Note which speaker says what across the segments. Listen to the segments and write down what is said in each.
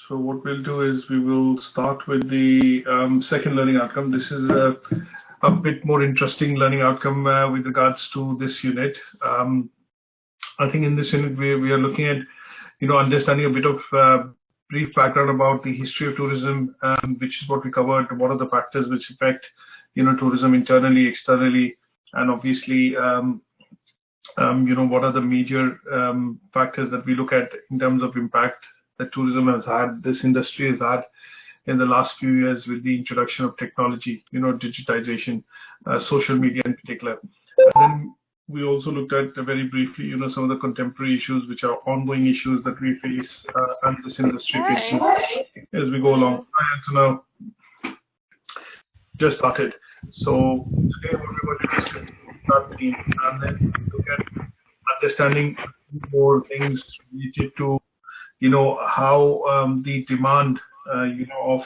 Speaker 1: So what we'll do is we will start with the second learning outcome. This is a bit more interesting learning outcome with regards to this unit. I think in this unit we are looking at, understanding a bit of brief background about the history of tourism, which is what we covered. What are the factors which affect, tourism internally, externally, and obviously, what are the major factors that we look at in terms of impact that tourism has had, this industry has had in the last few years with the introduction of technology, digitization, social media in particular. And then we also looked at very briefly, some of the contemporary issues, which are ongoing issues that we face and this industry faces as we go along. So now, just started. So today what we're going to do is start the team and then look at understanding more things related to, how the demand, of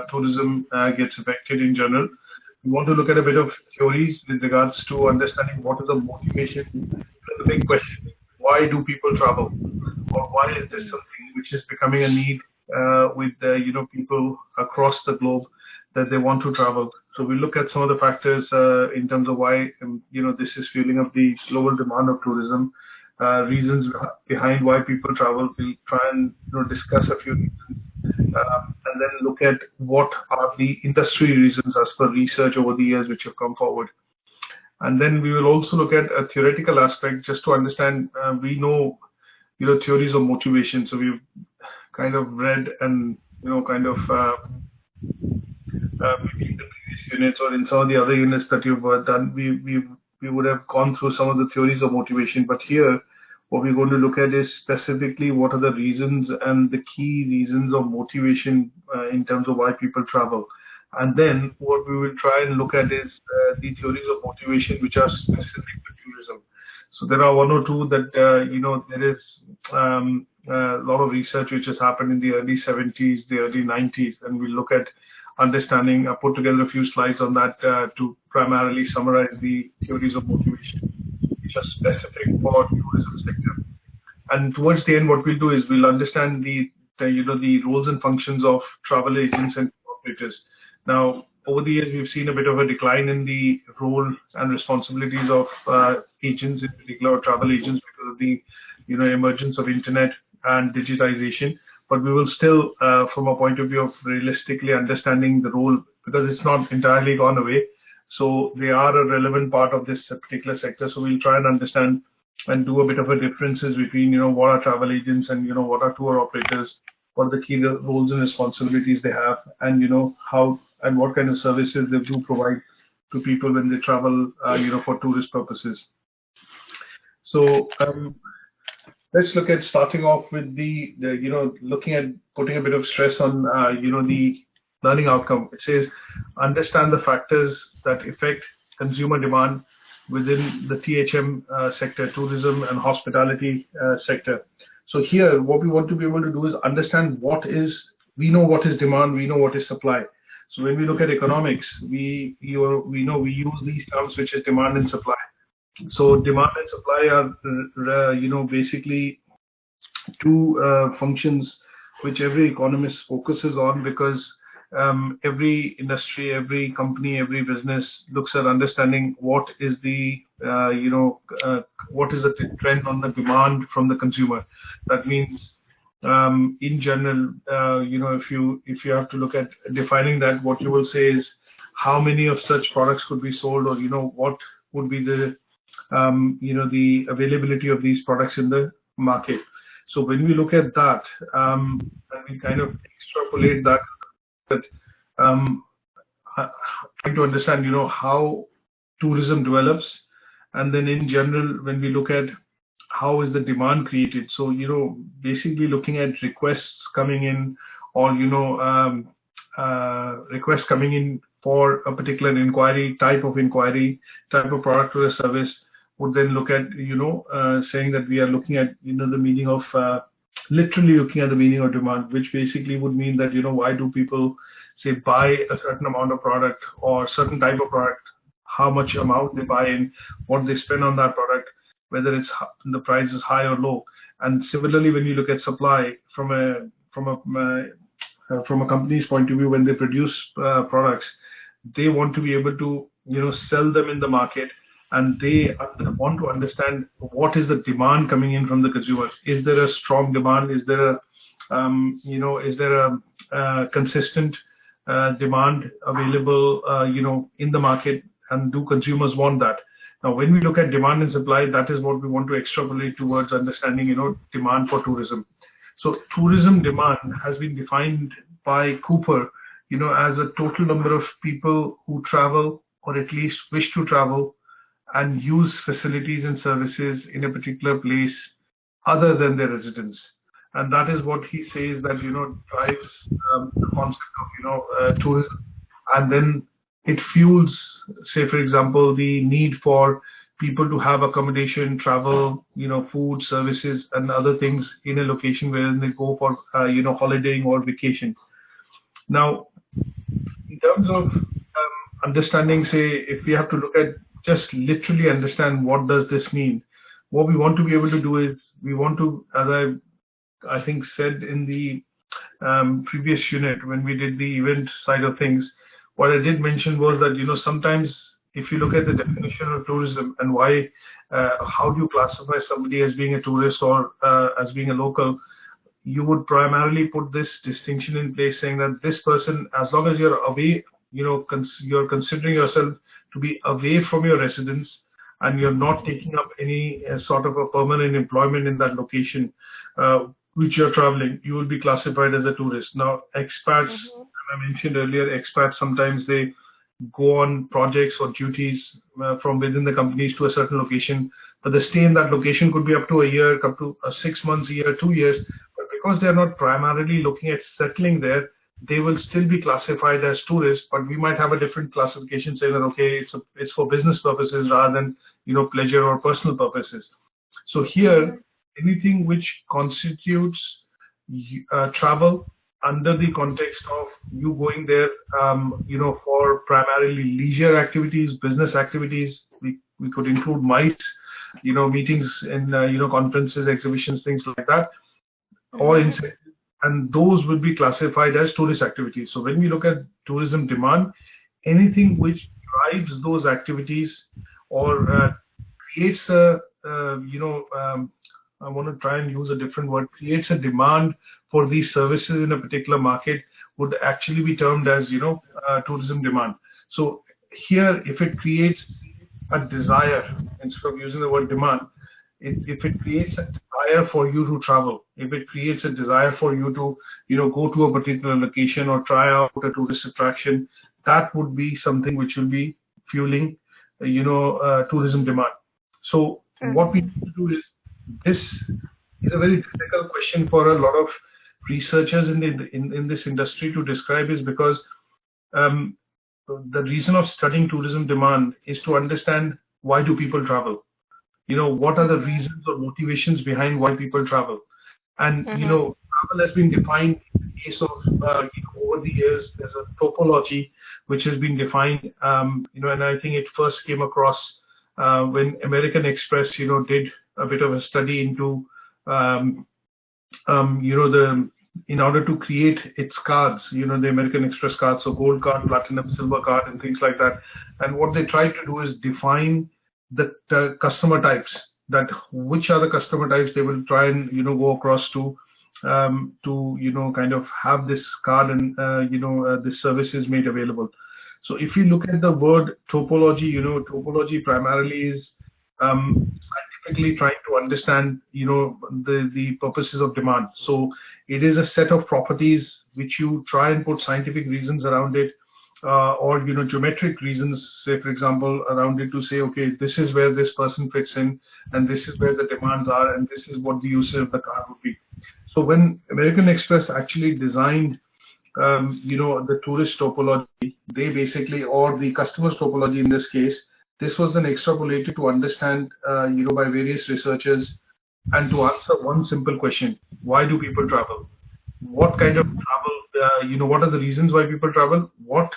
Speaker 1: tourism gets affected in general. We want to look at a bit of theories with regards to understanding what is the motivation. The big question: why do people travel, or why is this something which is becoming a need with people across the globe that they want to travel? So we look at some of the factors in terms of why this is fueling up the global demand of tourism. Reasons behind why people travel. We'll try and discuss a few reasons, and then look at what are the industry reasons as per research over the years which have come forward. And then we will also look at a theoretical aspect just to understand. We know, theories of motivation. So we've kind of read and maybe in the previous units or in some of the other units that you've done, we would have gone through some of the theories of motivation. But here, what we're going to look at is specifically what are the reasons and the key reasons of motivation in terms of why people travel. And then what we will try and look at is the theories of motivation which are specific to tourism. So there are one or two that, there is a lot of research which has happened in the early 70s, the early 90s, and we'll look at understanding. I put together a few slides on that to primarily summarize the theories of motivation, which are specific for tourism sector. And towards the end, what we'll do is we'll understand the roles and functions of travel agents and operators. Now, over the years, we've seen a bit of a decline in the role and responsibilities of agents, in particular travel agents, because of the emergence of internet and digitization. But we will still, from a point of view of realistically understanding the role, because it's not entirely gone away. So they are a relevant part of this particular sector. So we'll try and understand and do a bit of a differences between, what are travel agents and, what are tour operators, what are the key roles and responsibilities they have, and, how and what kind of services they do provide to people when they travel, for tourist purposes. So, let's look at starting off with the looking at putting a bit of stress on, the learning outcome. It says, understand the factors that affect consumer demand within the THM sector, tourism and hospitality sector. So here, what we want to be able to do is understand we know what is demand, we know what is supply. So when we look at economics, we know we use these terms, which is demand and supply. So demand and supply are, basically two functions which every economist focuses on, because every industry, every company, every business looks at understanding what is the, what is the trend on the demand from the consumer. That means, in general, if you have to look at defining that, what you will say is how many of such products could be sold, or what would be the the availability of these products in the market. So when we look at that, and we kind of extrapolate that, trying to understand, how tourism develops, and then in general, when we look at how is the demand created. So, basically looking at requests coming in, or, requests coming in for a particular type of product or a service, would then look at, saying that we are looking at, the meaning of, literally looking at the meaning of demand, which basically would mean that, why do people say buy a certain amount of product or certain type of product, how much amount they buy in, what they spend on that product, whether it's the price is high or low. And similarly, when you look at supply from a from a company's point of view, when they produce products, they want to be able to, sell them in the market, and they want to understand what is the demand coming in from the consumers. Is there a strong demand? Is there a consistent demand available, in the market, and do consumers want that? Now, when we look at demand and supply, that is what we want to extrapolate towards understanding, demand for tourism. So tourism demand has been defined by Cooper, as a total number of people who travel, or at least wish to travel, and use facilities and services in a particular place other than their residence. And that is what he says that, drives the concept of, tourism. And then it fuels, say, for example, the need for people to have accommodation, travel, food, services, and other things in a location where they go for, holidaying or vacation. Now, in terms of understanding, say, if we have to look at just literally understand what does this mean, what we want to be able to do is we want to, as I think said in the previous unit when we did the event side of things, what I did mention was that, sometimes if you look at the definition of tourism and why, how do you classify somebody as being a tourist or as being a local, you would primarily put this distinction in place, saying that this person, as long as you're away, you're considering yourself to be away from your residence and you're not taking up any sort of a permanent employment in that location which you're traveling, you will be classified as a tourist. Now, expats, I mentioned earlier, expats sometimes they go on projects or duties from within the companies to a certain location, but the stay in that location could be up to a year, up to 6 months, a year, 2 years. But because they're not primarily looking at settling there, they will still be classified as tourists, but we might have a different classification saying that, okay, it's for business purposes rather than, pleasure or personal purposes. So here, anything which constitutes travel under the context of you going there, for primarily leisure activities, business activities, we could include MICE, meetings and, conferences, exhibitions, things like that, or incentives, and those would be classified as tourist activities. So when we look at tourism demand, anything which drives those activities or creates a, I want to try and use a different word, creates a demand for these services in a particular market would actually be termed as, tourism demand. So here, if it creates a desire, instead of using the word demand, if it creates a desire for you to travel, if it creates a desire for you to, go to a particular location or try out a tourist attraction, that would be something which will be fueling, tourism demand. So what we need to do is, this is a very difficult question for a lot of researchers in this industry to describe, is because the reason of studying tourism demand is to understand why do people travel. What are the reasons or motivations behind why people travel? And, travel has been defined in the case of, over the years, there's a topology which has been defined, and I think it first came across when American Express, did a bit of a study into, in order to create its cards, the American Express cards, so gold card, platinum, silver card, and things like that. And what they tried to do is define the customer types, that which are the customer types they will try and, go across to kind of have this card and, this service is made available. So if you look at the word topology, topology primarily is scientifically trying to understand, the purposes of demand. So it is a set of properties which you try and put scientific reasons around it, or, geometric reasons, say, for example, around it to say, okay, this is where this person fits in, and this is where the demands are, and this is what the usage of the card would be. So when American Express actually designed, the tourist topology, they basically, or the customer's topology in this case, this was then extrapolated to understand, by various researchers, and to answer one simple question: why do people travel? What kind of travel? What are the reasons why people travel? What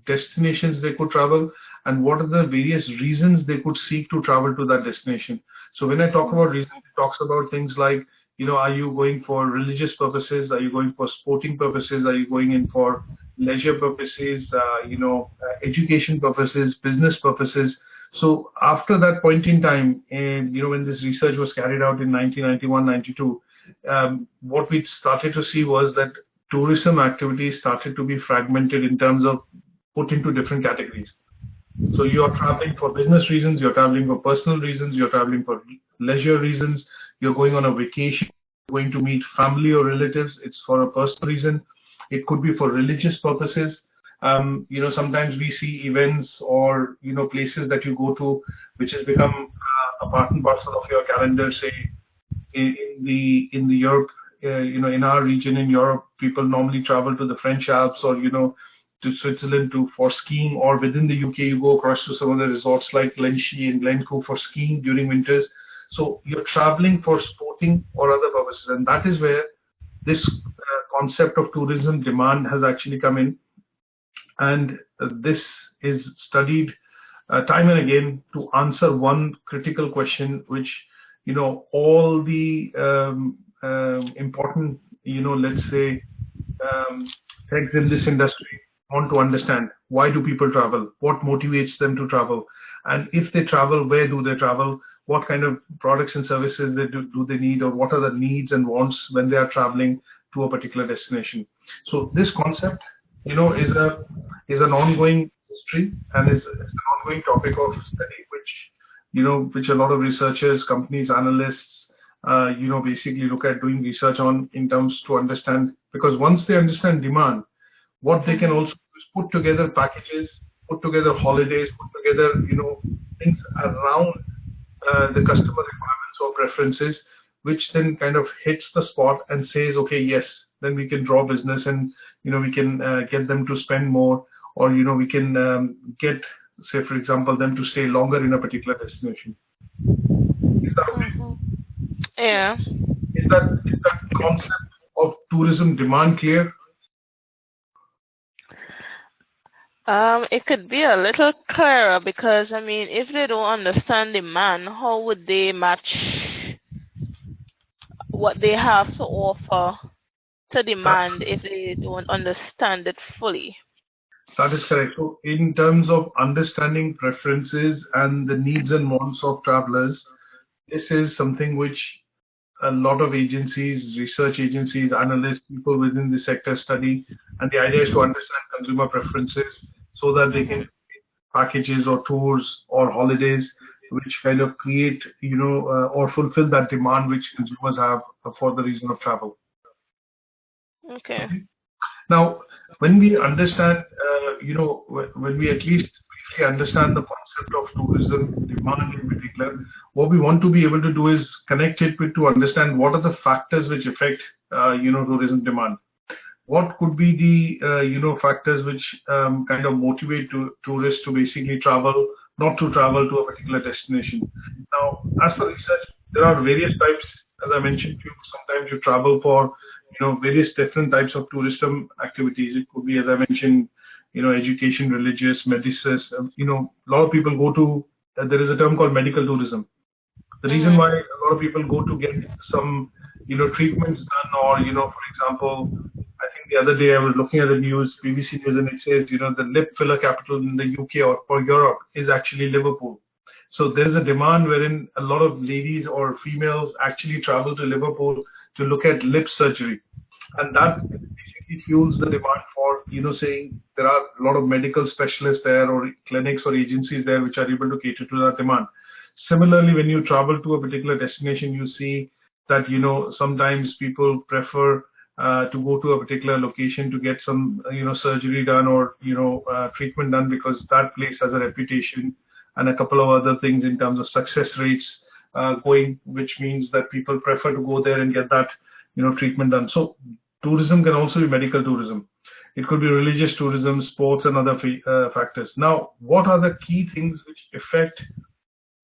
Speaker 1: destinations they could travel, and what are the various reasons they could seek to travel to that destination? So when I talk about reasons, it talks about things like, are you going for religious purposes? Are you going for sporting purposes? Are you going in for leisure purposes, education purposes, business purposes? So after that point in time, when this research was carried out in 1991, 92, what we started to see was that tourism activities started to be fragmented in terms of put into different categories. So you are traveling for business reasons, you're traveling for personal reasons, you're traveling for leisure reasons, you're going on a vacation, going to meet family or relatives, it's for a personal reason. It could be for religious purposes. Sometimes we see events or, places that you go to, which has become a part and parcel of your calendar, say, in the Europe, in our region in Europe, people normally travel to the French Alps or, to Switzerland for skiing, or within the UK, you go across to some of the resorts like Glenshee and Glencoe for skiing during winters. So you're traveling for sporting or other purposes. And that is where this concept of tourism demand has actually come in. And this is studied time and again to answer one critical question, which, all the important, let's say, heads in this industry want to understand. Why do people travel? What motivates them to travel? And if they travel, where do they travel? What kind of products and services do they need, or what are the needs and wants when they are traveling to a particular destination? So this concept, is an ongoing history, and is an ongoing topic of study, which a lot of researchers, companies, analysts, basically look at doing research on in terms to understand, because once they understand demand, what they can also do is put together packages, put together holidays, put together, things around the customer requirements or preferences, which then kind of hits the spot and says, okay, yes, then we can draw business, and, we can get them to spend more, or, we can get, say, for example, them to stay longer in a particular destination. Is that okay?
Speaker 2: Yeah.
Speaker 1: Is that concept of tourism demand clear?
Speaker 2: It could be a little clearer, because if they don't understand demand, how would they match what they have to offer to demand if they don't understand it fully?
Speaker 1: That is correct. So in terms of understanding preferences and the needs and wants of travelers, this is something which a lot of agencies, research agencies, analysts, people within the sector study. And the idea is to understand consumer preferences so that they can create packages or tours or holidays which kind of create, or fulfill that demand which consumers have for the reason of travel.
Speaker 2: Okay.
Speaker 1: Now, when we understand, when we at least briefly understand the concept of tourism demand in particular, what we want to be able to do is connect it with to understand what are the factors which affect, tourism demand. What could be the, factors which kind of motivate tourists to basically travel, not to travel to a particular destination. Now, as per research, there are various types, as I mentioned to you. Sometimes you travel for, various different types of tourism activities. It could be, as I mentioned, education, religious, medicine. A lot of people go to, there is a term called medical tourism. The reason why a lot of people go to get some, treatments done, or, for example, I think the other day I was looking at the news, BBC News, and it says, the lip filler capital in the UK or for Europe is actually Liverpool. So there's a demand wherein a lot of ladies or females actually travel to Liverpool to look at lip surgery. And that basically fuels the demand for, saying there are a lot of medical specialists there, or clinics or agencies there which are able to cater to that demand. Similarly, when you travel to a particular destination, you see that, sometimes people prefer to go to a particular location to get some, surgery done or, treatment done, because that place has a reputation and a couple of other things in terms of success rates going, which means that people prefer to go there and get that, treatment done. So tourism can also be medical tourism. It could be religious tourism, sports, and other factors. Now, what are the key things which affect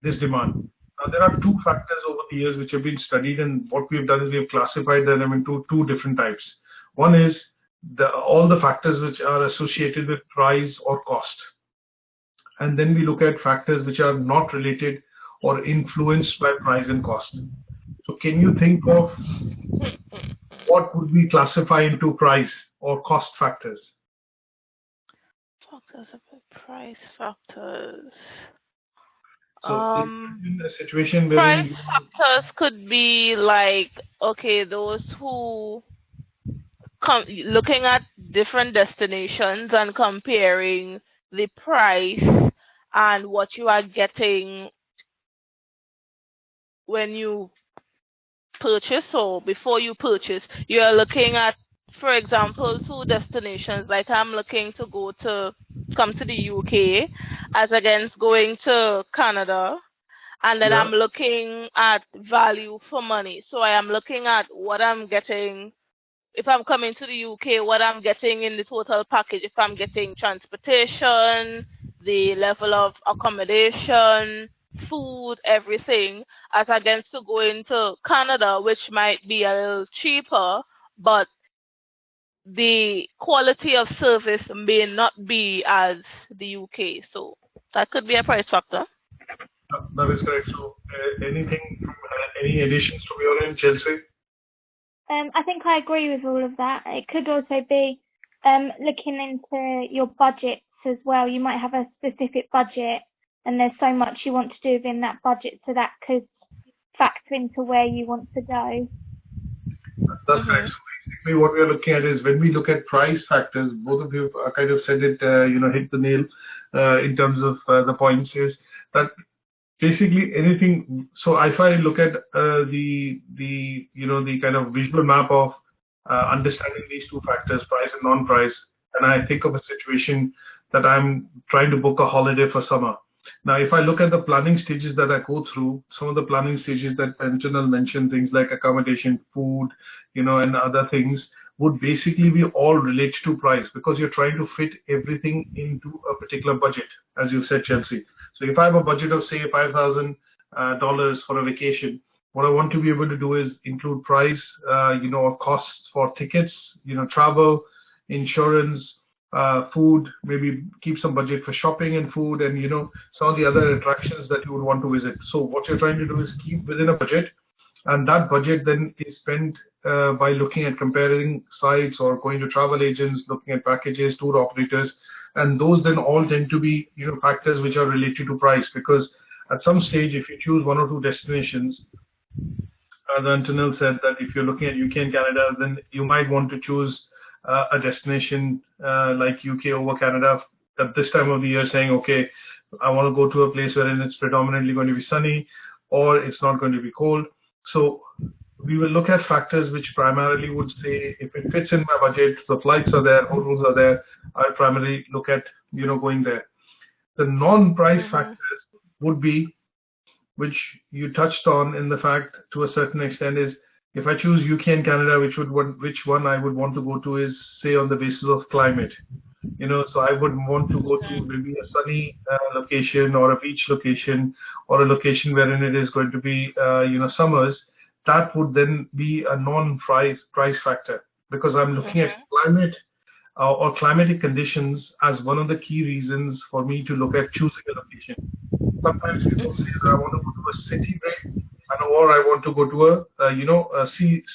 Speaker 1: this demand? Now, there are two factors over the years which have been studied, and what we've done is we've classified them into two different types. One is all the factors which are associated with price or cost. And then we look at factors which are not related or influenced by price and cost. So can you think of what would we classify into price or cost factors?
Speaker 2: Factors of price factors.
Speaker 1: So in a situation
Speaker 2: Price
Speaker 1: wherein
Speaker 2: factors could be like, okay, those who come looking at different destinations and comparing the price and what you are getting when you purchase or before you purchase, you are looking at, for example, two destinations. Like I'm looking to come to the UK as against going to Canada, and then
Speaker 1: yeah,
Speaker 2: I'm looking at value for money. So I am looking at what I'm getting if I'm coming to the UK, what I'm getting in the total package. If I'm getting transportation, the level of accommodation, food, everything, as against to going to Canada, which might be a little cheaper, but the quality of service may not be as the UK. So that could be a price factor.
Speaker 1: that is correct. So anything from any additions from your end, Chelsea?
Speaker 3: I think I agree with all of that. It could also be looking into your budgets as well. You might have a specific budget and there's so much you want to do within that budget, so that could factor into where you want to go.
Speaker 1: That's correct. So basically what we are looking at is when we look at price factors, both of you kind of said it, hit the nail in terms of the points is that basically anything. So if I look at the kind of visual map of understanding these two factors, price and non-price, and I think of a situation that I'm trying to book a holiday for summer. Now, if I look at the planning stages that I go through, some of the planning stages that Antonel mentioned, things like accommodation, food, and other things would basically be all related to price because you're trying to fit everything into a particular budget, as you said, Chelsea. So if I have a budget of say $5,000 for a vacation, what I want to be able to do is include price, or costs for tickets, travel, insurance, food, maybe keep some budget for shopping and food, and some of the other attractions that you would want to visit. So what you're trying to do is keep within a budget, and that budget then is spent by looking at comparing sites or going to travel agents, looking at packages, tour operators, and those then all tend to be factors which are related to price, because at some stage if you choose one or two destinations, as Antonel said, that if you're looking at UK and Canada, then you might want to choose a destination like UK over Canada at this time of the year, saying, okay, I want to go to a place wherein it's predominantly going to be sunny or it's not going to be cold. So we will look at factors which primarily would say if it fits in my budget, the flights are there, hotels are there, I'll primarily look at going there. The non-price factors would be, which you touched on in the fact to a certain extent, is if I choose UK and Canada, which one I would want to go to is, say, on the basis of climate. So I would want to go to maybe a sunny location or a beach location or a location wherein it is going to be summers. That would then be a non-price factor, because I'm looking at climate or climatic conditions as one of the key reasons for me to look at choosing a location. Sometimes people say that I want to go to a city break, or I want to go to a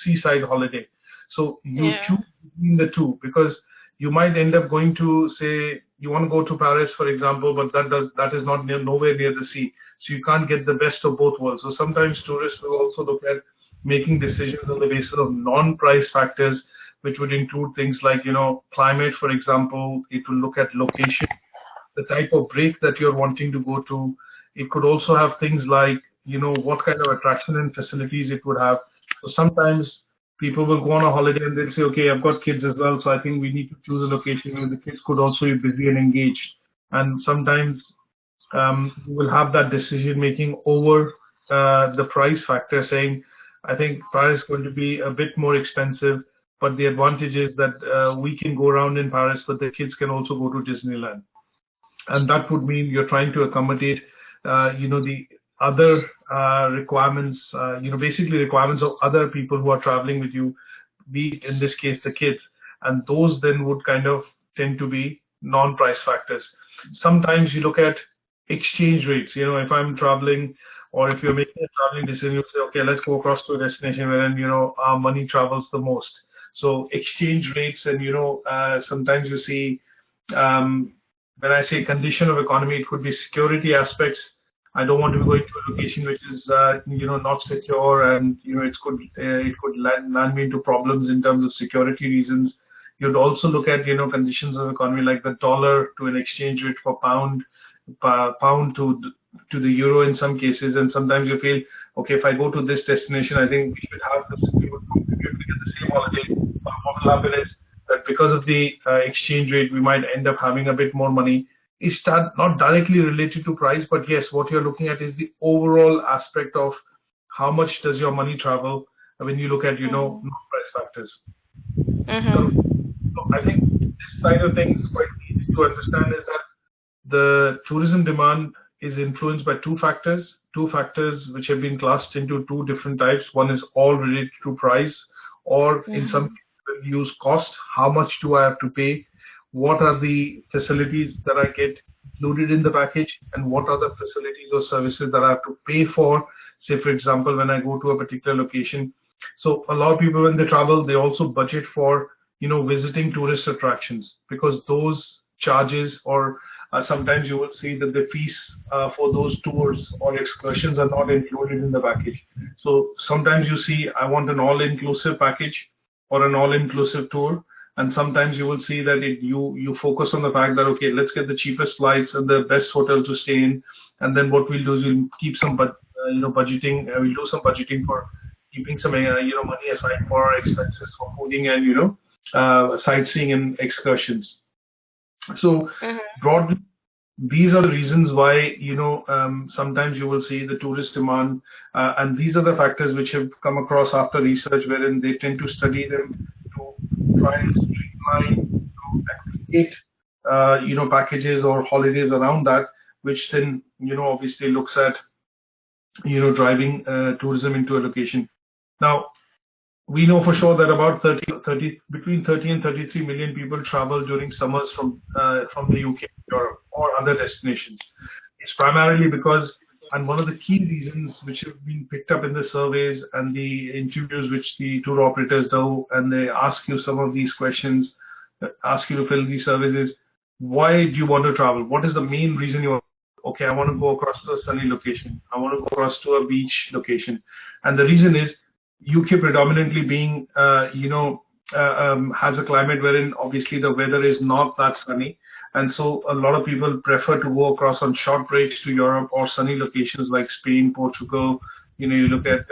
Speaker 1: seaside holiday. So you choose between the two, because you might end up going to, say, you want to go to Paris, for example, but that is not nowhere near the sea. So you can't get the best of both worlds. So sometimes tourists will also look at making decisions on the basis of non-price factors, which would include things like, climate, for example. It will look at location, the type of break that you're wanting to go to. It could also have things like, what kind of attraction and facilities it would have. So sometimes people will go on a holiday and they'll say, okay, I've got kids as well, so I think we need to choose a location where the kids could also be busy and engaged. And sometimes you will have that decision making over the price factor, saying, I think Paris is going to be a bit more expensive, but the advantage is that we can go around in Paris, but the kids can also go to Disneyland. And that would mean you're trying to accommodate, the other requirements, basically requirements of other people who are traveling with you, be it in this case the kids. And those then would kind of tend to be non-price factors. Sometimes you look at exchange rates. If I'm traveling Or if you're making a traveling decision, you say, okay, let's go across to a destination wherein, our money travels the most. So exchange rates and, sometimes you see, when I say condition of economy, it could be security aspects. I don't want to be going to a location which is, not secure, and it could land me into problems in terms of security reasons. You'd also look at conditions of economy like the dollar to an exchange rate for pound to the euro in some cases, and sometimes you feel, okay, if I go to this destination, I think we would contribute to get the same holiday. But what will happen is that because of the exchange rate, we might end up having a bit more money. It's not directly related to price, but yes, what you're looking at is the overall aspect of how much does your money travel when you look at, non-price factors. So I think this side of things is quite easy to understand, is that the tourism demand is influenced by two factors which have been classed into two different types. One is all related to price, or in some cases we use cost. How much do I have to pay? What are the facilities that I get included in the package, and what are the facilities or services that I have to pay for? Say, for example, when I go to a particular location. So a lot of people, when they travel, they also budget for, visiting tourist attractions, because those charges, or sometimes you will see that the fees for those tours or excursions are not included in the package. So sometimes you see, I want an all-inclusive package or an all-inclusive tour. And sometimes you will see that you focus on the fact that, okay, let's get the cheapest flights and the best hotel to stay in. And then what we'll do is we'll keep some, budgeting. We'll do some budgeting for keeping some, money aside for our expenses for fooding and, sightseeing and excursions. So broadly, these are the reasons why, sometimes you will see the tourist demand, and these are the factors which have come across after research, wherein they tend to study them to try and streamline, to aggregate, packages or holidays around that, which then, obviously looks at, driving tourism into a location. Now, we know for sure that about between 30 and 33 million people travel during summers from the UK, Europe, or other destinations. It's primarily because, and one of the key reasons which have been picked up in the surveys and the interviews which the tour operators do, and they ask you some of these questions, ask you to fill these surveys, is why do you want to travel? What is the main reason you want? Okay, I want to go across to a sunny location. I want to go across to a beach location. And the reason is, UK predominantly being, has a climate wherein obviously the weather is not that sunny. And so a lot of people prefer to go across on short breaks to Europe or sunny locations like Spain, Portugal. You look at,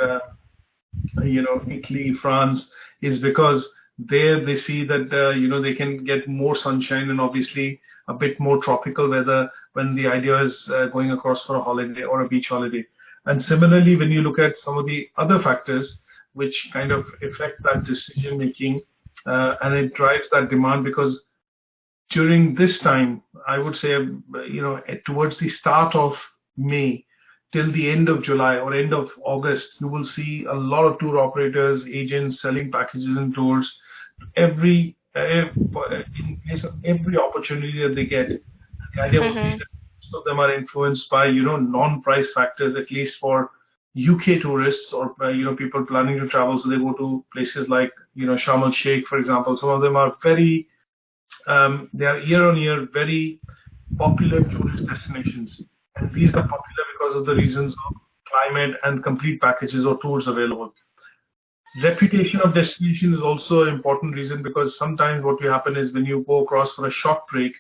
Speaker 1: Italy, France, is because there they see that, they can get more sunshine and obviously a bit more tropical weather when the idea is going across for a holiday or a beach holiday. And similarly, when you look at some of the other factors which kind of affect that decision making, and it drives that demand, because during this time, I would say, towards the start of May till the end of July or end of August, you will see a lot of tour operators, agents selling packages and tours. In case of every opportunity that they get, the idea would be that most of them are influenced by, non-price factors, at least for UK tourists or, people planning to travel. So they go to places like, Sharm el-Sheikh, for example. Some of them are very, they are year on year very popular tourist destinations. And these are popular because of the reasons of climate and complete packages or tours available. Reputation of destination is also an important reason, because sometimes what will happen is when you go across for a short break,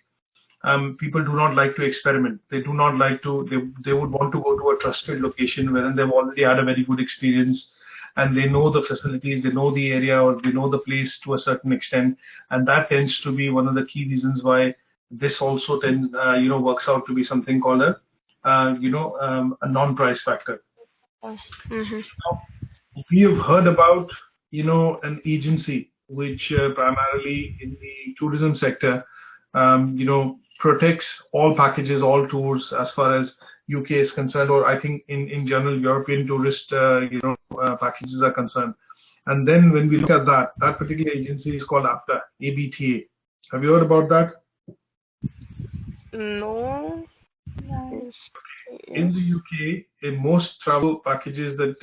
Speaker 1: people do not like to experiment. They do not like to, they would want to go to a trusted location wherein they've already had a very good experience and they know the facilities, they know the area, or they know the place to a certain extent. And that tends to be one of the key reasons why this also works out to be something called a non-price factor. Now, we have heard about, an agency which primarily in the tourism sector, protects all packages, all tours as far as UK is concerned, or I think in general European tourist, packages are concerned. And then when we look at that particular agency is called ATHE, ABTA. Have you heard about that?
Speaker 2: No.
Speaker 3: No.
Speaker 1: In the UK, in most travel packages that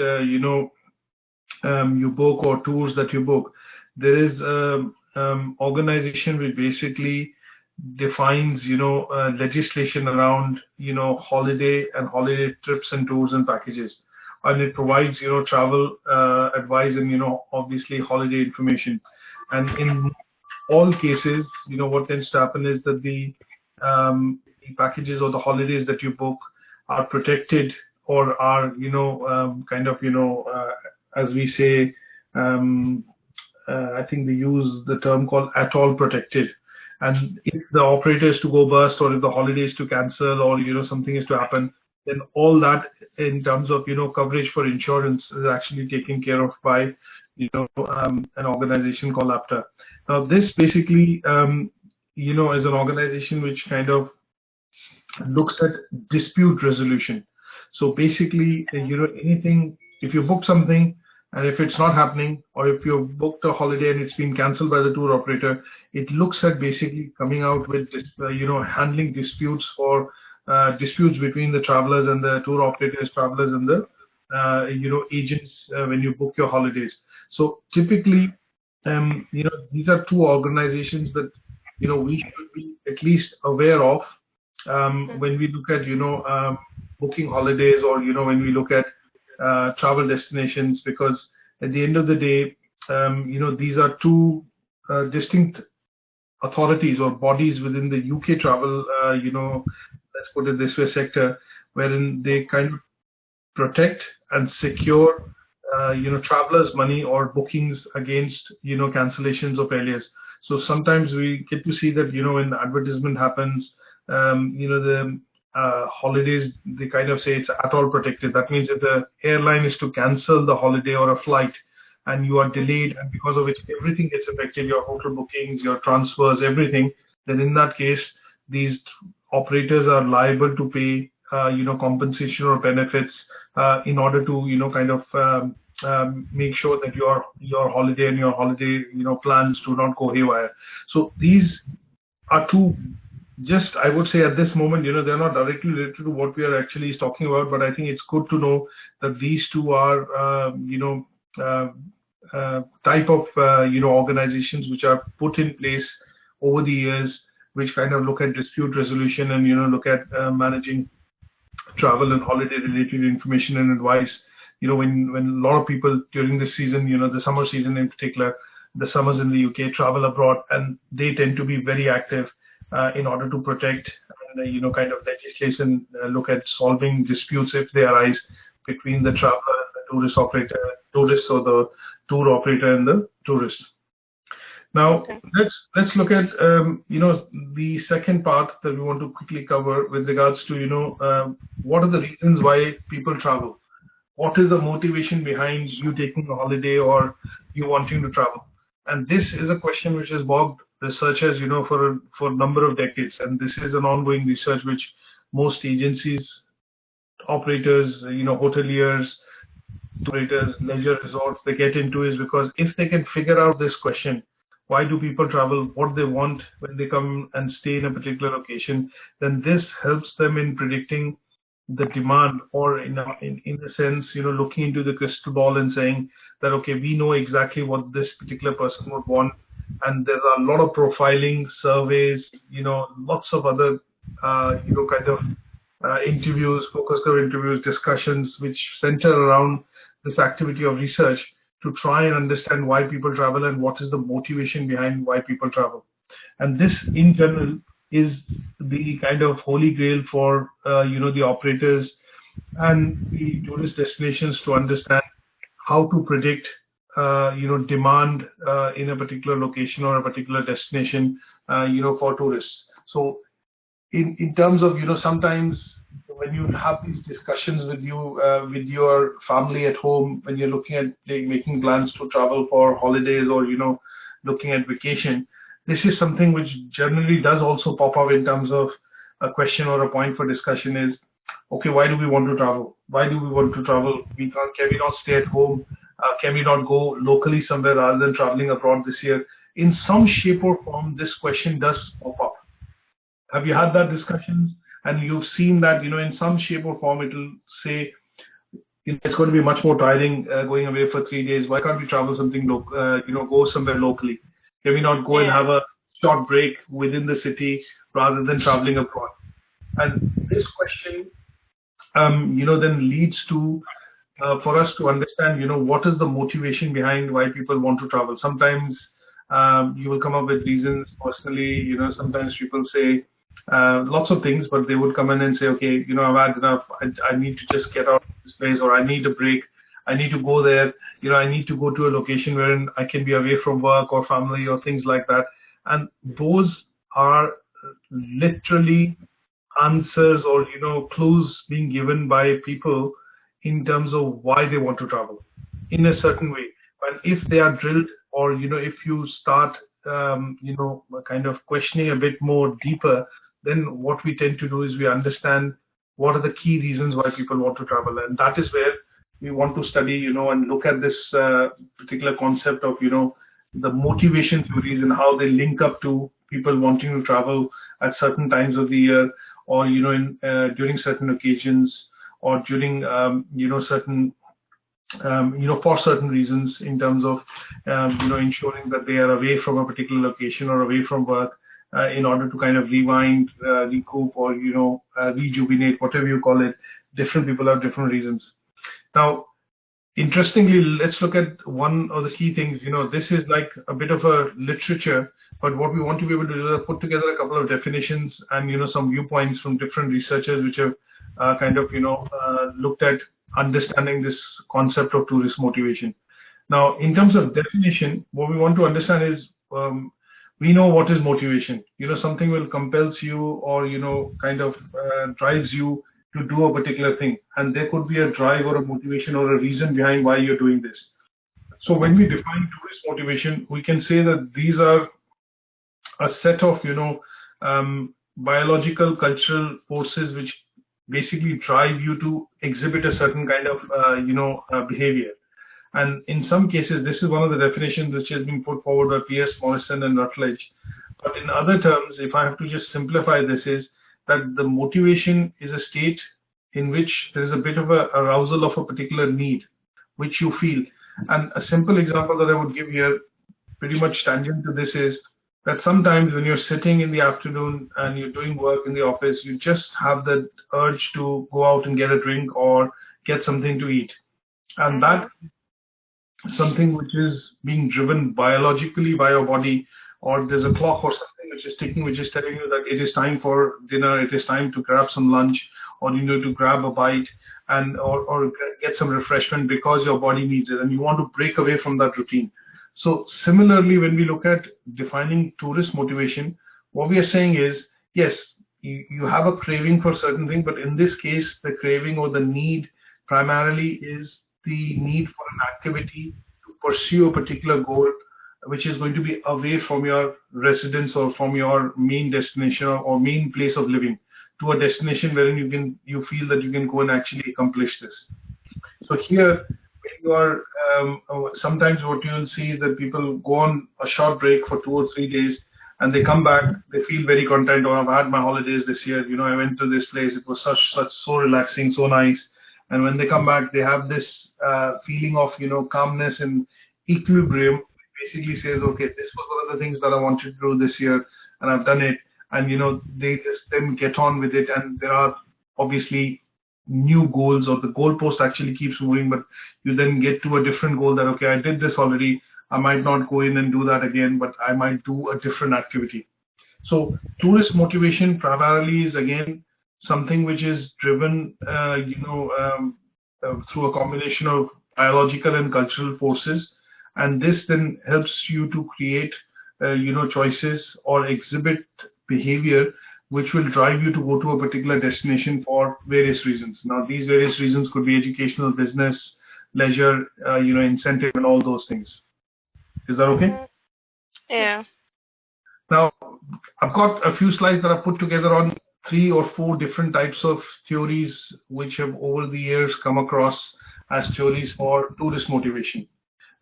Speaker 1: you book or tours that you book, there is organization which basically defines legislation around holiday and holiday trips and tours and packages, and it provides travel advice and obviously holiday information. And in all cases, what tends to happen is that the packages or the holidays that you book are protected or are as we say, I think they use the term called at all protected. And if the operator is to go bust, or if the holiday is to cancel, or something is to happen, then all that in terms of coverage for insurance is actually taken care of by an organization called ATHE. Now this basically is an organization which kind of looks at dispute resolution. So basically, anything, if you book something and if it's not happening, or if you've booked a holiday and it's been cancelled by the tour operator, it looks at basically coming out with handling disputes for disputes between the travelers and the tour operators, travelers and the agents when you book your holidays. So typically, these are two organizations that we should be at least aware of when we look at booking holidays, or when we look at travel destinations, because at the end of the day, these are two distinct authorities or bodies within the UK travel, let's put it this way, sector, wherein they kind of protect and secure, travelers' money or bookings against, cancellations or failures. So sometimes we get to see that, when the advertisement happens, the holidays, they kind of say it's at all protected. That means if the airline is to cancel the holiday or a flight and you are delayed, and because of which everything gets affected, your hotel bookings, your transfers, everything, then in that case, these operators are liable to pay, compensation or benefits in order to, make sure that your holiday and your holiday, plans do not go haywire. So these are two. Just, I would say at this moment, they're not directly related to what we are actually talking about, but I think it's good to know that these two are, type of, organizations which are put in place over the years, which kind of look at dispute resolution and, look at managing travel and holiday related information and advice. When a lot of people during this season, the summer season in particular, the summers in the UK, travel abroad, and they tend to be very active in order to protect and kind of legislation, look at solving disputes if they arise between the traveler and the tourist operator, tourist or the tour operator and the tourist. Now let's look at the second part that we want to quickly cover with regards to what are the reasons why people travel. What is the motivation behind you taking a holiday or you wanting to travel? And this is a question which has bogged researchers, for a number of decades. And this is an ongoing research which most agencies, operators, hoteliers, operators, leisure resorts, they get into, is because if they can figure out this question, why do people travel, what they want when they come and stay in a particular location, then this helps them in predicting the demand, or in a sense, looking into the crystal ball and saying that, okay, we know exactly what this particular person would want. And there are a lot of profiling surveys, lots of other, interviews, focus group interviews, discussions, which center around this activity of research to try and understand why people travel and what is the motivation behind why people travel. And this, in general, is the kind of holy grail for, the operators and the tourist destinations to understand how to predict demand in a particular location or a particular destination, for tourists. So in terms of, sometimes when you have these discussions with your family at home, when you're looking at making plans to travel for holidays or, looking at vacation, this is something which generally does also pop up in terms of a question or a point for discussion is, okay, why do we want to travel? Why do we want to travel? Can we not stay at home? Can we not go locally somewhere rather than traveling abroad this year? In some shape or form, this question does pop up. Have you had that discussion? And you've seen that, in some shape or form, it'll say, it's going to be much more tiring going away for 3 days. Why can't we travel something go somewhere locally? Can we not go and have a short break within the city rather than traveling abroad? And this question, then leads to for us to understand, what is the motivation behind why people want to travel. Sometimes you will come up with reasons personally. Sometimes people say lots of things, but they would come in and say, okay, I've had enough. I need to just get out of this place, or I need a break. I need to go there. I need to go to a location where I can be away from work or family or things like that. And those are literally answers or clues being given by people in terms of why they want to travel in a certain way. But if they are drilled, or if you start kind of questioning a bit more deeper, then what we tend to do is we understand what are the key reasons why people want to travel. And that is where we want to study and look at this particular concept of the motivation theories and how they link up to people wanting to travel at certain times of the year, or during certain occasions, or during certain for certain reasons, in terms of ensuring that they are away from a particular location or away from work, in order to kind of rewind, recoup, or rejuvenate, whatever you call it. Different people have different reasons. Now, interestingly, let's look at one of the key things. This is like a bit of a literature, but what we want to be able to do is put together a couple of definitions and some viewpoints from different researchers which have kind of looked at understanding this concept of tourist motivation. Now, in terms of definition, what we want to understand is we know what is motivation. Something will compels you, or kind of drives you to do a particular thing, and there could be a drive or a motivation or a reason behind why you're doing this. So when we define tourist motivation, we can say that these are a set of biological, cultural forces which basically drive you to exhibit a certain kind of behavior. And in some cases, this is one of the definitions which has been put forward by Pierce, Morrison, and Rutledge. But in other terms, if I have to just simplify this, is that the motivation is a state in which there is a bit of a arousal of a particular need, which you feel. And a simple example that I would give here, pretty much tangent to this, is that sometimes when you're sitting in the afternoon and you're doing work in the office, you just have the urge to go out and get a drink or get something to eat. And that is something which is being driven biologically by your body, or there's a clock or something which is ticking, which is telling you that it is time for dinner, it is time to grab some lunch, or to grab a bite and or get some refreshment because your body needs it and you want to break away from that routine. So similarly, when we look at defining tourist motivation, what we are saying is, yes, you have a craving for certain thing, but in this case, the craving or the need primarily is the need for an activity to pursue a particular goal, which is going to be away from your residence or from your main destination or main place of living, to a destination wherein you feel that you can go and actually accomplish this. So here, when you are sometimes what you will see is that people go on a short break for 2 or 3 days, and they come back, they feel very content. Or I've had my holidays this year. I went to this place. It was so relaxing, so nice. And when they come back, they have this feeling of calmness and equilibrium. It basically says, okay, this was one of the things that I wanted to do this year, and I've done it. And they just then get on with it. And there are obviously new goals, or the goalpost actually keeps moving, but you then get to a different goal that, okay, I did this already. I might not go in and do that again, but I might do a different activity. So tourist motivation primarily is, again, something which is driven, through a combination of biological and cultural forces. And this then helps you to create, choices or exhibit behavior which will drive you to go to a particular destination for various reasons. Now, these various reasons could be educational, business, leisure, incentive, and all those things. Is that okay?
Speaker 2: Yeah.
Speaker 1: Now, I've got a few slides that I've put together on 3 or 4 different types of theories which have over the years come across as theories for tourist motivation.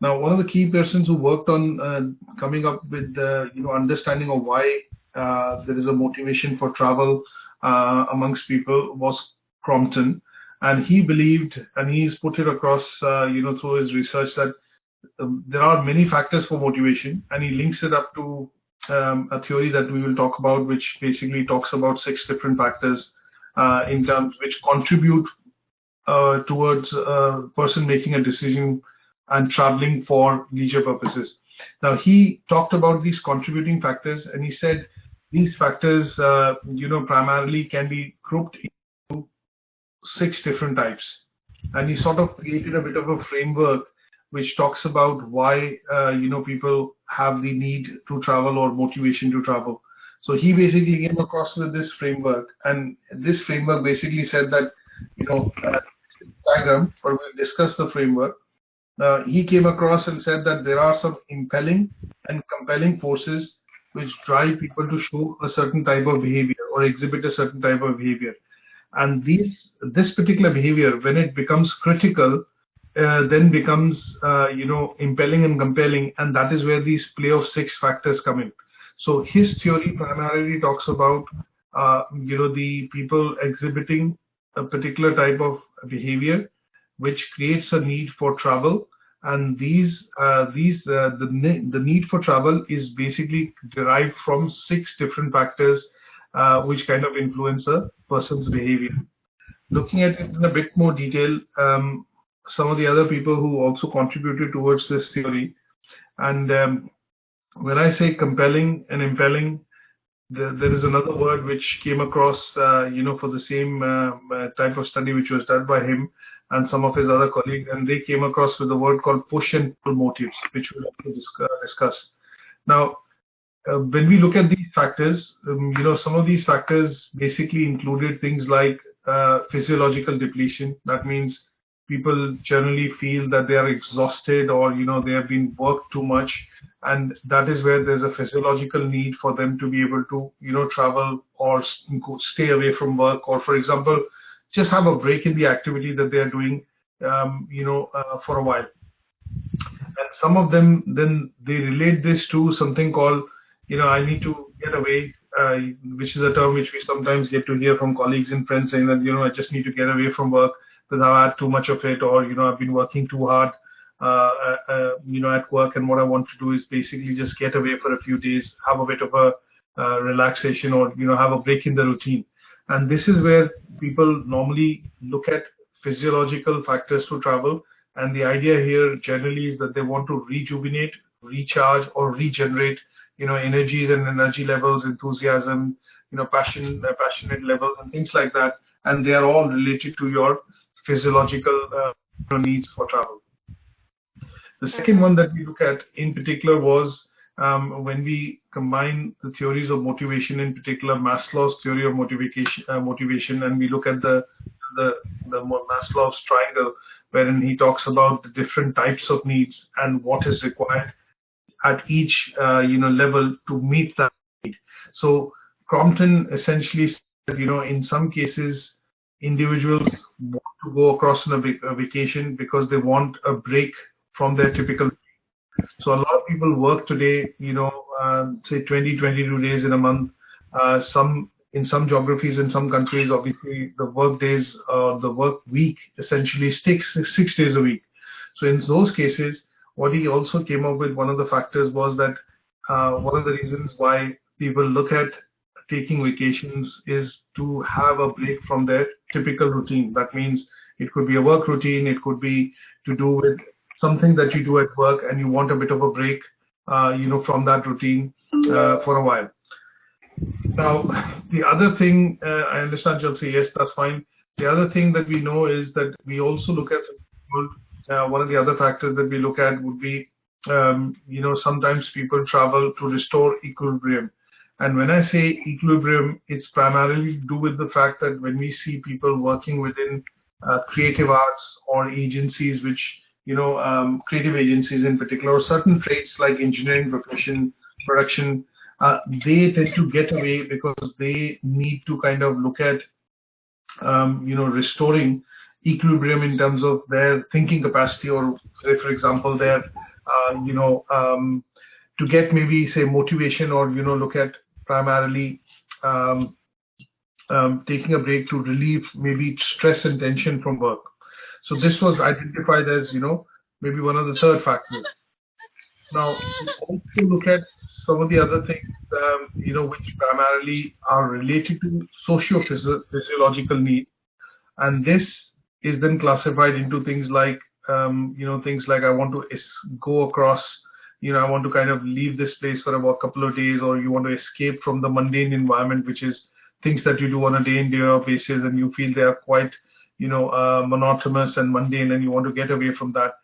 Speaker 1: Now, one of the key persons who worked on coming up with the understanding of why there is a motivation for travel amongst people was Crompton, and he believed, and he's put it across, through his research, that there are many factors for motivation, and he links it up to a theory that we will talk about, which basically talks about 6 different factors in terms which contribute towards a person making a decision and traveling for leisure purposes. Now, he talked about these contributing factors, and he said these factors, primarily can be grouped into 6 different types. And he sort of created a bit of a framework which talks about why, people have the need to travel or motivation to travel. So he basically came across with this framework, and this framework basically said that, diagram, but we'll discuss the framework. He came across and said that there are some impelling and compelling forces which drive people to show a certain type of behavior or exhibit a certain type of behavior. And this particular behavior, when it becomes critical, then becomes, impelling and compelling, and that is where these play of 6 factors come in. So his theory primarily talks about, the people exhibiting a particular type of behavior, which creates a need for travel, and the need for travel is basically derived from 6 different factors, which kind of influence a person's behavior. Looking at it in a bit more detail, some of the other people who also contributed towards this theory, and when I say compelling and impelling, there is another word which came across, for the same type of study which was done by him and some of his other colleagues, and they came across with a word called push and pull motives, which we'll also discuss. Now, when we look at these factors, some of these factors basically included things like physiological depletion. That means people generally feel that they are exhausted, or they have been worked too much, and that is where there's a physiological need for them to be able to travel or stay away from work, or for example just have a break in the activity that they are doing for a while. And some of them, then they relate this to something called I need to get away, which is a term which we sometimes get to hear from colleagues and friends, saying that I just need to get away from work because I've had too much of it, or I've been working too hard at work, and what I want to do is basically just get away for a few days, have a bit of a relaxation, or have a break in the routine. And this is where people normally look at physiological factors to travel, and the idea here generally is that they want to rejuvenate, recharge, or regenerate energies and energy levels, enthusiasm, passionate levels and things like that, and they are all related to your physiological needs for travel. The second one that we look at in particular was when we combine the theories of motivation, in particular Maslow's theory of motivation, and we look at the Maslow's triangle, wherein he talks about the different types of needs and what is required at each level to meet that need. So Crompton essentially said, in some cases individuals want to go across on a vacation because they want a break from their typical. So a lot of people work today, say 20, 22 days in a month. In some geographies, in some countries, obviously the work days, the work week essentially sticks 6 days a week. So in those cases, what he also came up with, one of the factors was that one of the reasons why people look at taking vacations is to have a break from their typical routine. That means it could be a work routine, it could be to do with something that you do at work, and you want a bit of a break, from that routine for a while. Now, the other thing, I understand you'll say, yes, that's fine. The other thing that we know is that we also look at, one of the other factors that we look at would be, sometimes people travel to restore equilibrium. And when I say equilibrium, it's primarily to do with the fact that when we see people working within creative arts or agencies, which, creative agencies in particular, or certain trades like engineering profession, production, they tend to get away because they need to kind of look at, restoring equilibrium in terms of their thinking capacity, or say, for example, their, to get maybe say motivation, or, look at primarily taking a break to relieve maybe stress and tension from work. So this was identified as, maybe one of the third factors. Now, we also look at some of the other things, which primarily are related to socio-physiological needs. And this is then classified into things like, things like I want to go across, I want to kind of leave this place for about a couple of days, or you want to escape from the mundane environment, which is things that you do on a day in, day out basis, and you feel they are quite, monotonous and mundane, and you want to get away from that.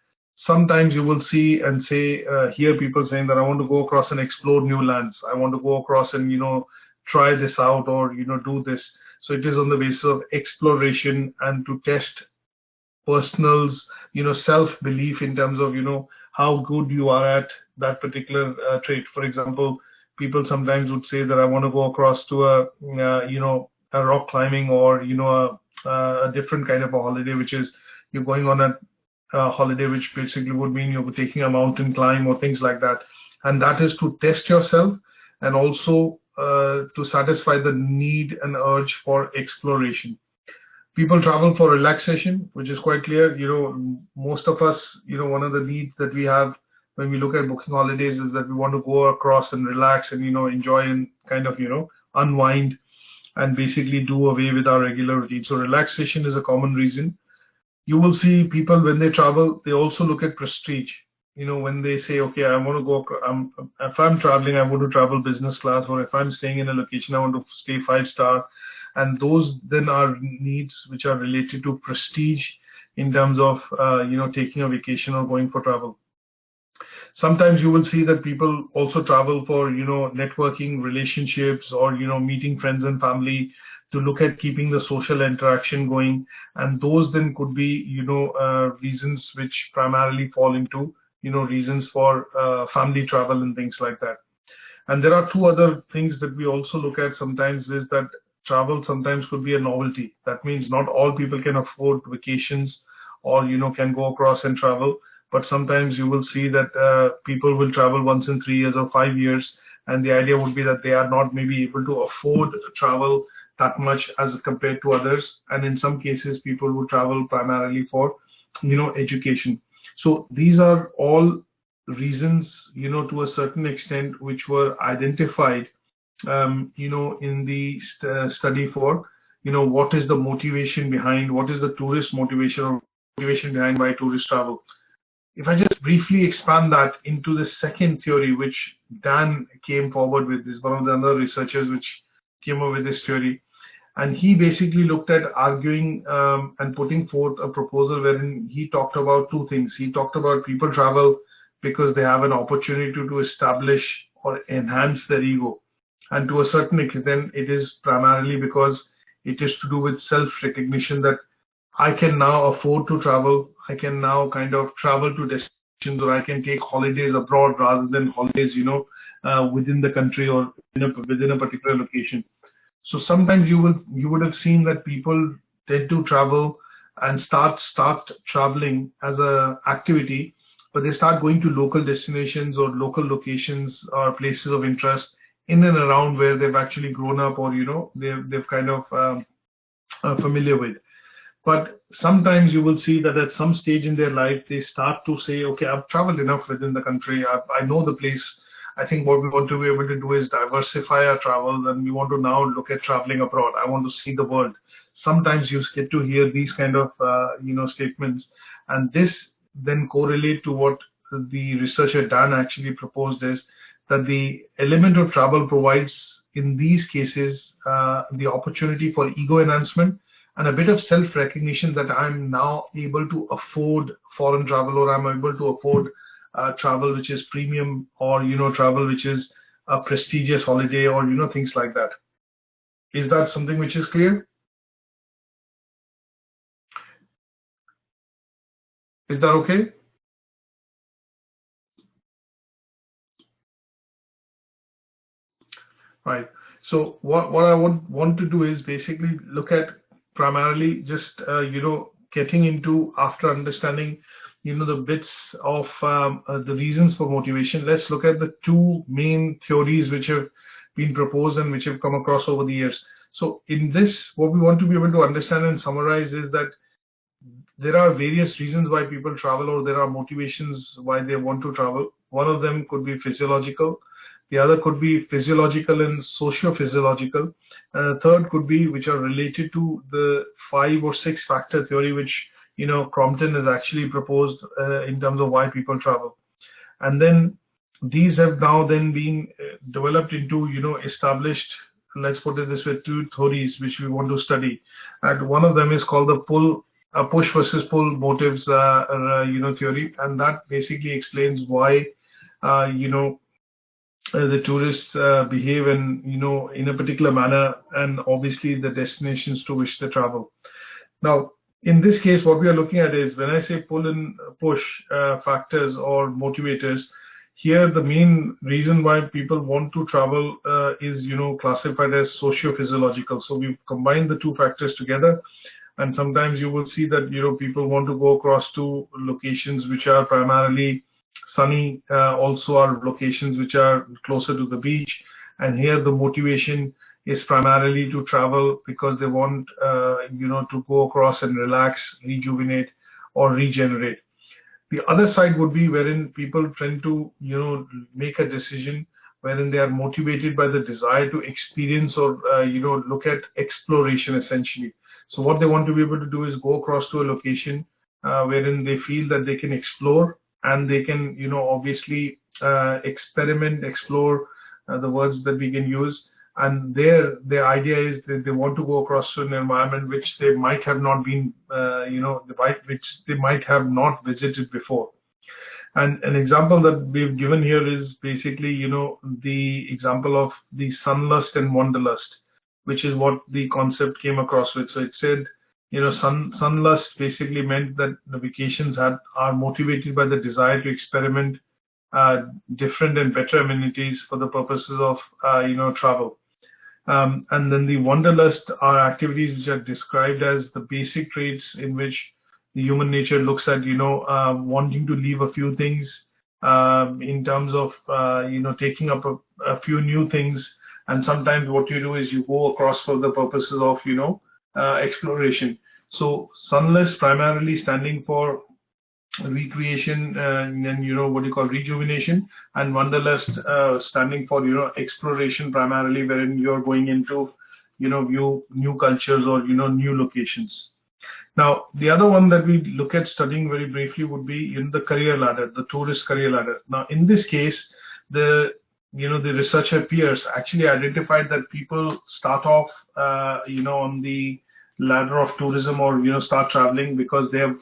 Speaker 1: Sometimes you will see and hear people saying that I want to go across and explore new lands. I want to go across and, try this out, or, do this. So it is on the basis of exploration and to test personal's, self-belief in terms of, how good you are at that particular trait. For example, people sometimes would say that I want to go across to a rock climbing, or, a different kind of a holiday, which is you're going on a holiday, which basically would mean you're taking a mountain climb or things like that. And that is to test yourself, and also to satisfy the need and urge for exploration. People travel for relaxation, which is quite clear. Most of us, one of the needs that we have when we look at booking holidays is that we want to go across and relax and, enjoy and kind of, unwind and basically do away with our regular routine. So relaxation is a common reason. You will see people when they travel, they also look at prestige. When they say, okay, I want to go, if I'm traveling, I want to travel business class, or if I'm staying in a location, I want to stay 5-star. And those then are needs which are related to prestige in terms of, taking a vacation or going for travel. Sometimes you will see that people also travel for, networking, relationships, or, meeting friends and family, to look at keeping the social interaction going. And those then could be, reasons which primarily fall into, reasons for family travel and things like that. And there are two other things that we also look at sometimes, is that travel sometimes could be a novelty. That means not all people can afford vacations, or, can go across and travel. But sometimes you will see that people will travel once in 3 years or 5 years. And the idea would be that they are not maybe able to afford travel that much as compared to others. And in some cases, people who travel primarily for, education. So these are all reasons, to a certain extent, which were identified, in the study for, what is the motivation behind, what is the tourist motivation or motivation behind why tourists travel. If I just briefly expand that into the second theory, which Dan came forward with, is one of the other researchers which came up with this theory. And he basically looked at arguing and putting forth a proposal wherein he talked about two things. He talked about people travel because they have an opportunity to establish or enhance their ego. And to a certain extent, it is primarily because it is to do with self-recognition, that I can now afford to travel. I can now kind of travel to destinations, or I can take holidays abroad rather than holidays, within the country or within a particular location. So sometimes you would have seen that people tend to travel and start traveling as a activity, but they start going to local destinations or local locations or places of interest in and around where they've actually grown up, or they've kind of are familiar with. But sometimes you will see that at some stage in their life, they start to say, okay, I've traveled enough within the country. I know the place. I think what we want to be able to do is diversify our travel, and we want to now look at traveling abroad. I want to see the world. Sometimes you get to hear these kind of, statements, and this then correlate to what the researcher Dan actually proposed, is that the element of travel provides, in these cases, the opportunity for ego enhancement and a bit of self-recognition that I'm now able to afford foreign travel, or I'm able to afford travel which is premium, or travel which is a prestigious holiday, or things like that. Is that something which is clear? Is that okay? Right. So what I want to do is basically look at primarily just getting into, after understanding the bits of the reasons for motivation. Let's look at the two main theories which have been proposed and which have come across over the years. So in this, what we want to be able to understand and summarize is that there are various reasons why people travel, or there are motivations why they want to travel. One of them could be physiological. The other could be physiological and socio-physiological. And the third could be which are related to the 5 or 6 factor theory, which Crompton has actually proposed in terms of why people travel. And then these have now then been developed into established, let's put it this way, 2 theories which we want to study. And one of them is called the push versus pull motives theory, and that basically explains why the tourists behave in a particular manner, and obviously the destinations to which they travel. Now, in this case, what we are looking at is, when I say pull and push factors or motivators, here the main reason why people want to travel is classified as socio-physiological. So we've combined the 2 factors together, and sometimes you will see that people want to go across to locations which are primarily sunny, also are locations which are closer to the beach, and here the motivation is primarily to travel because they want to go across and relax, rejuvenate, or regenerate. The other side would be wherein people tend to make a decision wherein they are motivated by the desire to experience or look at exploration essentially. So what they want to be able to do is go across to a location wherein they feel that they can explore, and they can obviously experiment, explore, the words that we can use. And their idea is that they want to go across to an environment which they might have not been, which they might have not visited before. And an example that we've given here is basically, the example of the sunlust and wanderlust, which is what the concept came across with. So it said, sunlust basically meant that the vacations are motivated by the desire to experiment different and better amenities for the purposes of, travel. And then the wanderlust are activities which are described as the basic traits in which the human nature looks at, wanting to leave a few things in terms of, taking up a few new things. And sometimes what you do is you go across for the purposes of, exploration. So sunlust primarily standing for recreation and rejuvenation, and wanderlust standing for exploration primarily, wherein you're going into view new cultures or new locations. Now the other one that we look at studying very briefly would be in the career ladder, the tourist career ladder. Now in this case, the researcher Pearson actually identified that people start off on the ladder of tourism, or start traveling because they have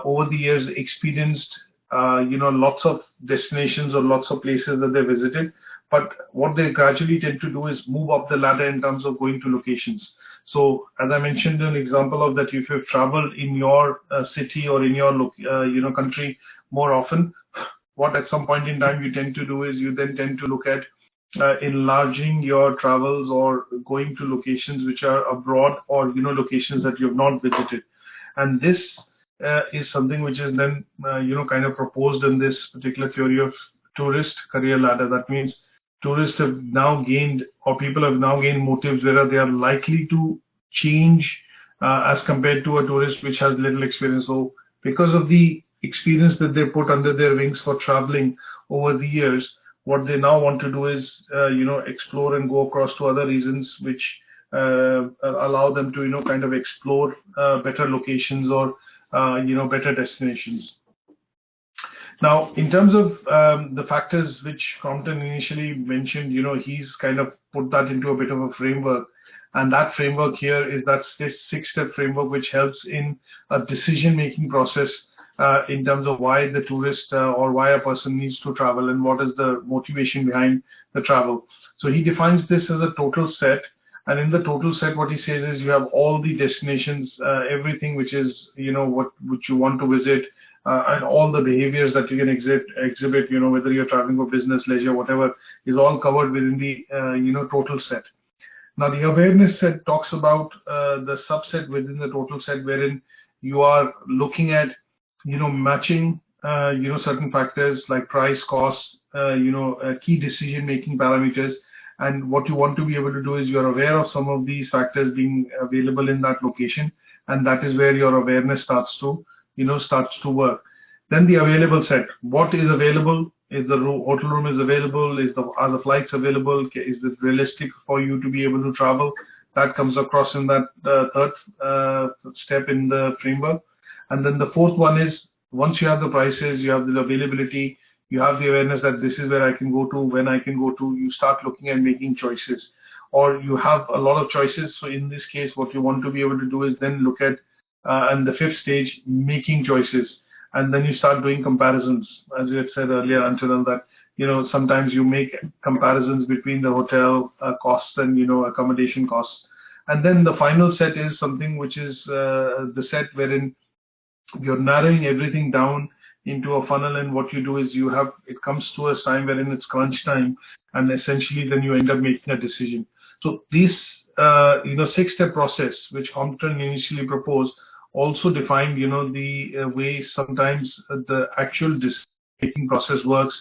Speaker 1: over the years experienced lots of destinations or lots of places that they visited, but what they gradually tend to do is move up the ladder in terms of going to locations. So as I mentioned, an example of that, if you've traveled in your city or in your country more often, what at some point in time you tend to do is you then tend to look at enlarging your travels or going to locations which are abroad, or locations that you have not visited. And this is something which is then kind of proposed in this particular theory of tourist career ladder. That means tourists have now gained, or people have now gained motives where they are likely to change as compared to a tourist which has little experience. So because of the experience that they put under their wings for traveling over the years, what they now want to do is explore and go across to other regions which allow them to kind of explore better locations or better destinations. Now, in terms of the factors which Crompton initially mentioned, he's kind of put that into a bit of a framework. And that framework here is that 6-step framework, which helps in a decision-making process in terms of why the tourist or why a person needs to travel and what is the motivation behind the travel. So he defines this as a total set. And in the total set, what he says is you have all the destinations, everything which is, which you want to visit, and all the behaviors that you can exhibit, whether you're traveling for business, leisure, whatever, is all covered within the, total set. Now, the awareness set talks about the subset within the total set, wherein you are looking at, matching, certain factors like price, cost, key decision-making parameters, And what you want to be able to do is you're aware of some of these factors being available in that location, and that is where your awareness starts to work. Then the available set. What is available? Is the hotel room is available? Are the flights available? Is it realistic for you to be able to travel? That comes across in that third step in the framework. And then the fourth one is, once you have the prices, you have the availability, you have the awareness that this is where I can go to, when I can go to, you start looking at making choices. Or you have a lot of choices. So in this case, what you want to be able to do is then look at, and the fifth stage, making choices. And then you start doing comparisons, as you had said earlier, until that, sometimes you make comparisons between the hotel costs and, accommodation costs. And then the final set is something which is the set wherein you're narrowing everything down into a funnel, and what you do is it comes to a time wherein it's crunch time, and essentially then you end up making a decision. So this, 6-step process, which Compton initially proposed, also defined, the way sometimes the actual decision-making process works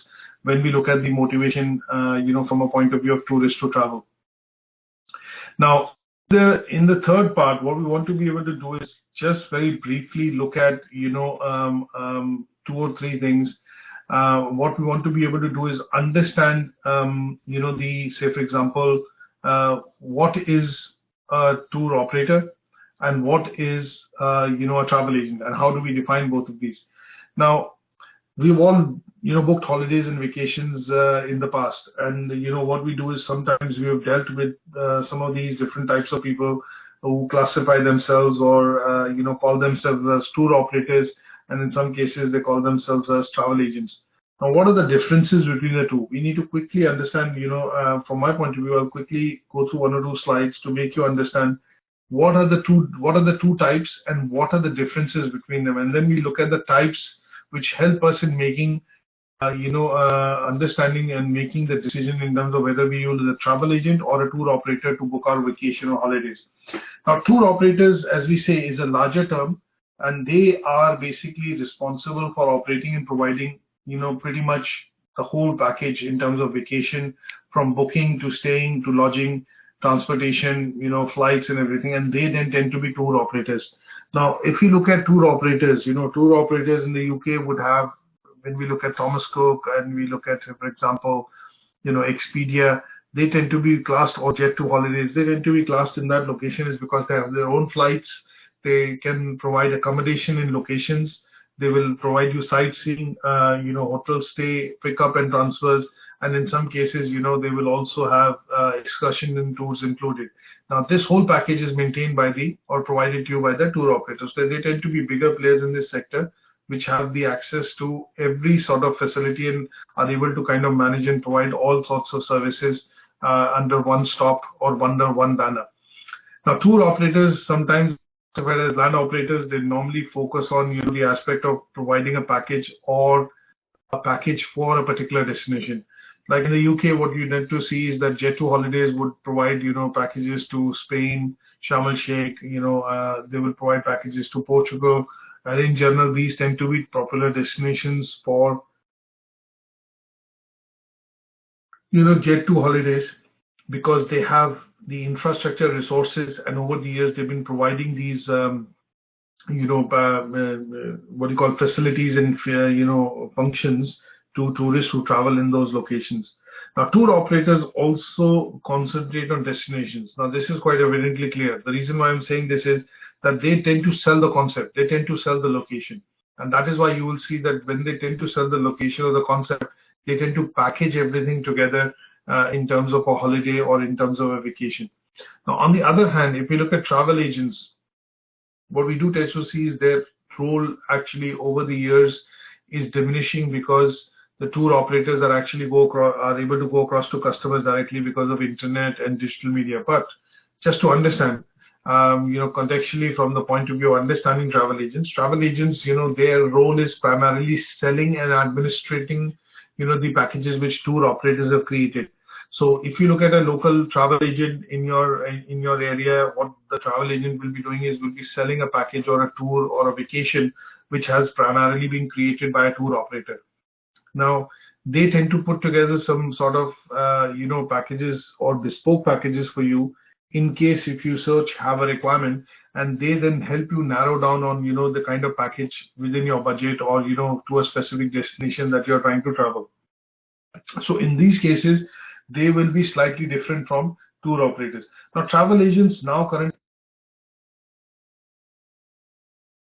Speaker 1: when we look at the motivation, from a point of view of tourists to travel. Now, in the third part, what we want to be able to do is just very briefly look at, 2 or 3 things. What we want to be able to do is understand, say, for example, what is a tour operator and what is, a travel agent, and how do we define both of these? Now, we've all, booked holidays and vacations in the past, and what we do is sometimes we have dealt with some of these different types of people who classify themselves or call themselves as tour operators, and in some cases they call themselves as travel agents. Now, what are the differences between the two? We need to quickly understand. From my point of view, I'll quickly go through 1 or 2 slides to make you understand what are the two types and what are the differences between them, and then we look at the types which help us in making understanding and making the decision in terms of whether we use a travel agent or a tour operator to book our vacation or holidays. Now, tour operators, as we say, is a larger term, and they are basically responsible for operating and providing, pretty much the whole package in terms of vacation, from booking to staying to lodging, transportation, flights and everything, and they then tend to be tour operators. Now, if you look at tour operators, tour operators in the UK would have, when we look at Thomas Cook and we look at, for example, Expedia, they tend to be classed, or Jet2 Holidays, they tend to be classed in that location is because they have their own flights. They can provide accommodation in locations. They will provide you sightseeing, hotel stay, pickup and transfers. And in some cases, they will also have excursion and tours included. Now, this whole package is maintained by or provided to you by the tour operators. So they tend to be bigger players in this sector, which have the access to every sort of facility and are able to kind of manage and provide all sorts of services under one stop or under one banner. Now, tour operators, sometimes as land operators, they normally focus on the aspect of providing a package or a package for a particular destination. Like in the UK, what you tend to see is that Jet2 Holidays would provide packages to Spain, Sharm el-Sheikh. They will provide packages to Portugal. And in general, these tend to be popular destinations for Jet2 Holidays, because they have the infrastructure resources, and over the years they've been providing these facilities and functions to tourists who travel in those locations. Now, tour operators also concentrate on destinations. Now, this is quite evidently clear. The reason why I'm saying this is that they tend to sell the concept, they tend to sell the location, and that is why you will see that when they tend to sell the location or the concept, they tend to package everything together in terms of a holiday or in terms of a vacation. Now, on the other hand, if we look at travel agents, what we do tend to see is their role actually over the years is diminishing, because the tour operators are actually are able to go across to customers directly because of internet and digital media. But just to understand, contextually from the point of view of understanding travel agents, their role is primarily selling and administrating, the packages which tour operators have created. So if you look at a local travel agent in your area, what the travel agent will be doing is will be selling a package or a tour or a vacation which has primarily been created by a tour operator. Now, they tend to put together some sort of packages or bespoke packages for you in case if you search have a requirement, and they then help you narrow down on the kind of package within your budget or to a specific destination that you're trying to travel. So in these cases, they will be slightly different from tour operators. Now, travel agents now currently,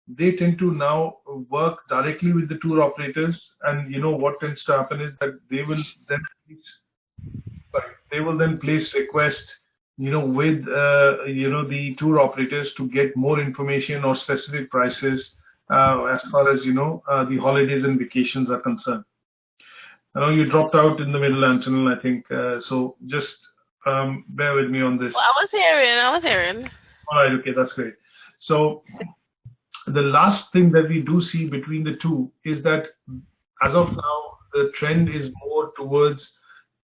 Speaker 1: they tend to now work directly with the tour operators, and what tends to happen is that they will then place requests with the tour operators to get more information or specific prices as far as the holidays and vacations are concerned. I know you dropped out in the middle, Antonel, I think, so just bear with me on this.
Speaker 2: Well, I was hearing.
Speaker 1: All right, okay, that's great. So the last thing that we do see between the two is that as of now, the trend is more towards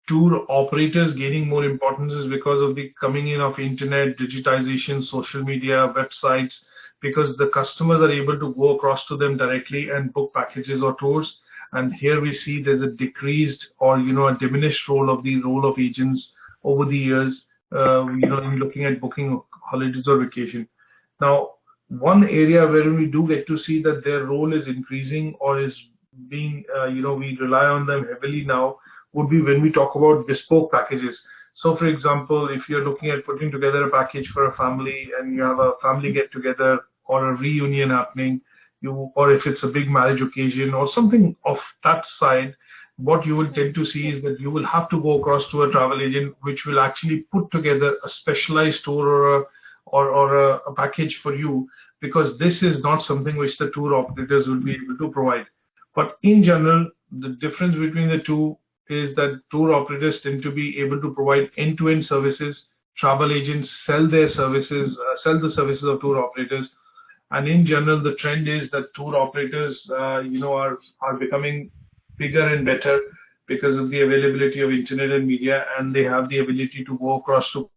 Speaker 1: tour operators gaining more importance because of the coming in of internet, digitization, social media, websites, because the customers are able to go across to them directly and book packages or tours. And here we see there's a decreased or a diminished role of agents over the years, in looking at booking holidays or vacation. Now, one area where we do get to see that their role is increasing or is being, we rely on them heavily now, would be when we talk about bespoke packages. So, for example, if you're looking at putting together a package for a family and you have a family get-together or a reunion happening, or if it's a big marriage occasion or something of that side, what you will tend to see is that you will have to go across to a travel agent which will actually put together a specialized tour or a package for you, because this is not something which the tour operators will be able to provide. But in general, the difference between the two is that tour operators tend to be able to provide end-to-end services. Travel agents sell their services, sell the services of tour operators. And in general, the trend is that tour operators, are becoming bigger and better because of the availability of internet and media, and they have the ability to go across to